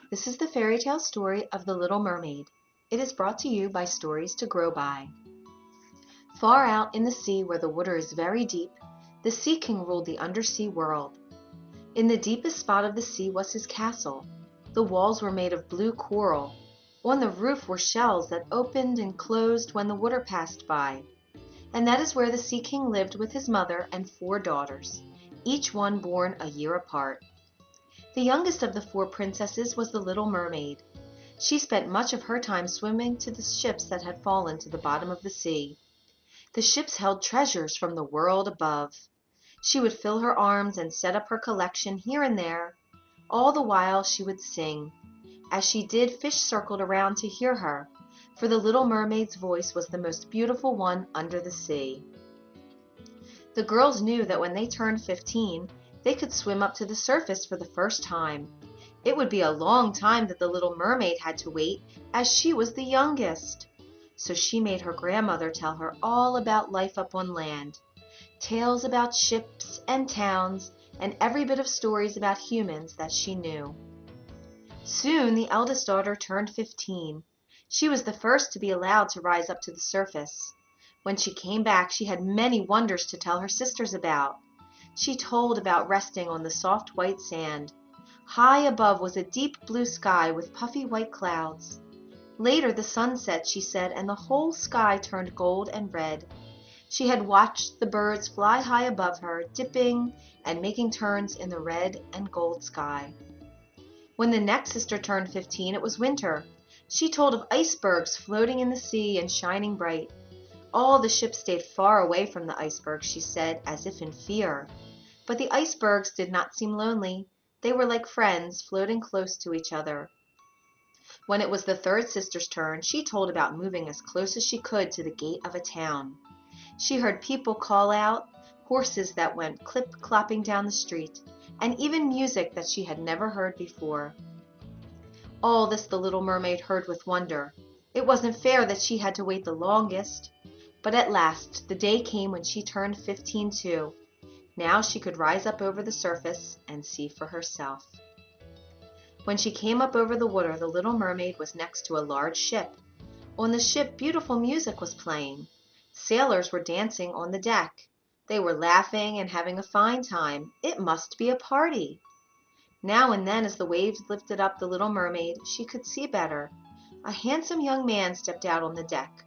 This is the fairy tale story of the Little Mermaid. It is brought to you by Stories to Grow By. Far out in the sea where the water is very deep, the Sea King ruled the undersea world. In the deepest spot of the sea was his castle. The walls were made of blue coral. On the roof were shells that opened and closed when the water passed by. And that is where the Sea King lived with his mother and 4 daughters, each one born a year apart. The youngest of the 4 princesses was the Little Mermaid. She spent much of her time swimming to the ships that had fallen to the bottom of the sea. The ships held treasures from the world above. She would fill her arms and set up her collection here and there. All the while she would sing. As she did, fish circled around to hear her, for the Little Mermaid's voice was the most beautiful one under the sea. The girls knew that when they turned 15, they could swim up to the surface for the first time. It would be a long time that the Little Mermaid had to wait, as she was the youngest. So she made her grandmother tell her all about life up on land, tales about ships and towns, and every bit of stories about humans that she knew. Soon the eldest daughter turned 15. She was the first to be allowed to rise up to the surface. When she came back, she had many wonders to tell her sisters about. She told about resting on the soft white sand. High above was a deep blue sky with puffy white clouds. Later the sun set, she said, and the whole sky turned gold and red. She had watched the birds fly high above her, dipping and making turns in the red and gold sky. When the next sister turned 15, it was winter. She told of icebergs floating in the sea and shining bright. All the ships stayed far away from the icebergs, she said, as if in fear. But the icebergs did not seem lonely. They were like friends, floating close to each other. When it was the third sister's turn, she told about moving as close as she could to the gate of a town. She heard people call out, horses that went clip-clopping down the street, and even music that she had never heard before. All this the Little Mermaid heard with wonder. It wasn't fair that she had to wait the longest. But at last the day came when she turned 15 too. Now she could rise up over the surface and see for herself. When she came up over the water, the Little Mermaid was next to a large ship. On the ship, beautiful music was playing. Sailors were dancing on the deck. They were laughing and having a fine time. It must be a party. Now and then, as the waves lifted up the Little Mermaid, she could see better. A handsome young man stepped out on the deck.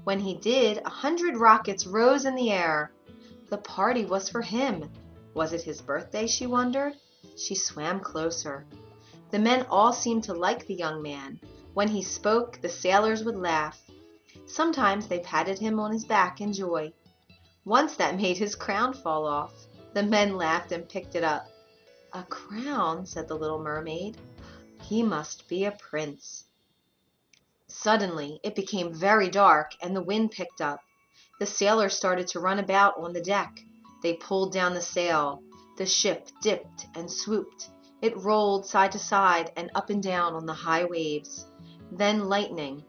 When he did, 100 rockets rose in the air. The party was for him. Was it his birthday, she wondered? She swam closer. The men all seemed to like the young man. When he spoke, the sailors would laugh. Sometimes they patted him on his back in joy. Once that made his crown fall off. The men laughed and picked it up. "A crown," said the Little Mermaid. "He must be a prince." Suddenly it became very dark and the wind picked up. The sailors started to run about on the deck. They pulled down the sail. The ship dipped and swooped. It rolled side to side and up and down on the high waves. Then lightning,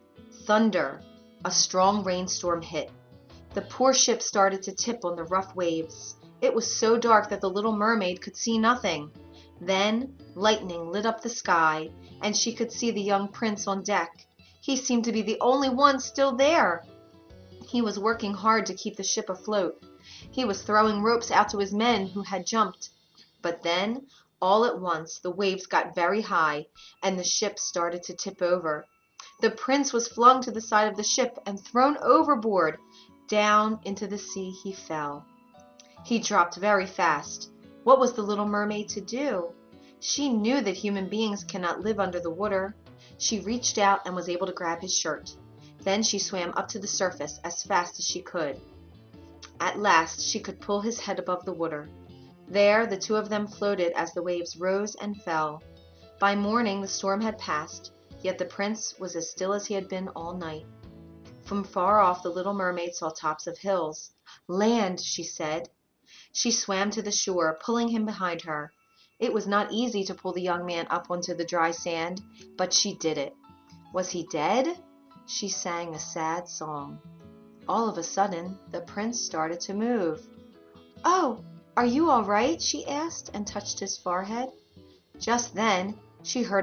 thunder, a strong rainstorm hit. The poor ship started to tip on the rough waves. It was so dark that the Little Mermaid could see nothing. Then lightning lit up the sky, and she could see the young prince on deck. He seemed to be the only one still there. He was working hard to keep the ship afloat. He was throwing ropes out to his men who had jumped. But then, all at once, the waves got very high, and the ship started to tip over. The prince was flung to the side of the ship and thrown overboard. Down into the sea he fell. He dropped very fast. What was the Little Mermaid to do? She knew that human beings cannot live under the water. She reached out and was able to grab his shirt. Then she swam up to the surface as fast as she could. At last she could pull his head above the water. There the two of them floated as the waves rose and fell. By morning the storm had passed, yet the prince was as still as he had been all night. From far off the Little Mermaid saw tops of hills. "Land," she said. She swam to the shore, pulling him behind her. It was not easy to pull the young man up onto the dry sand, but she did it. Was he dead? She sang a sad song. All of a sudden, the prince started to move. "Oh, are you all right?" she asked and touched his forehead. Just then, she heard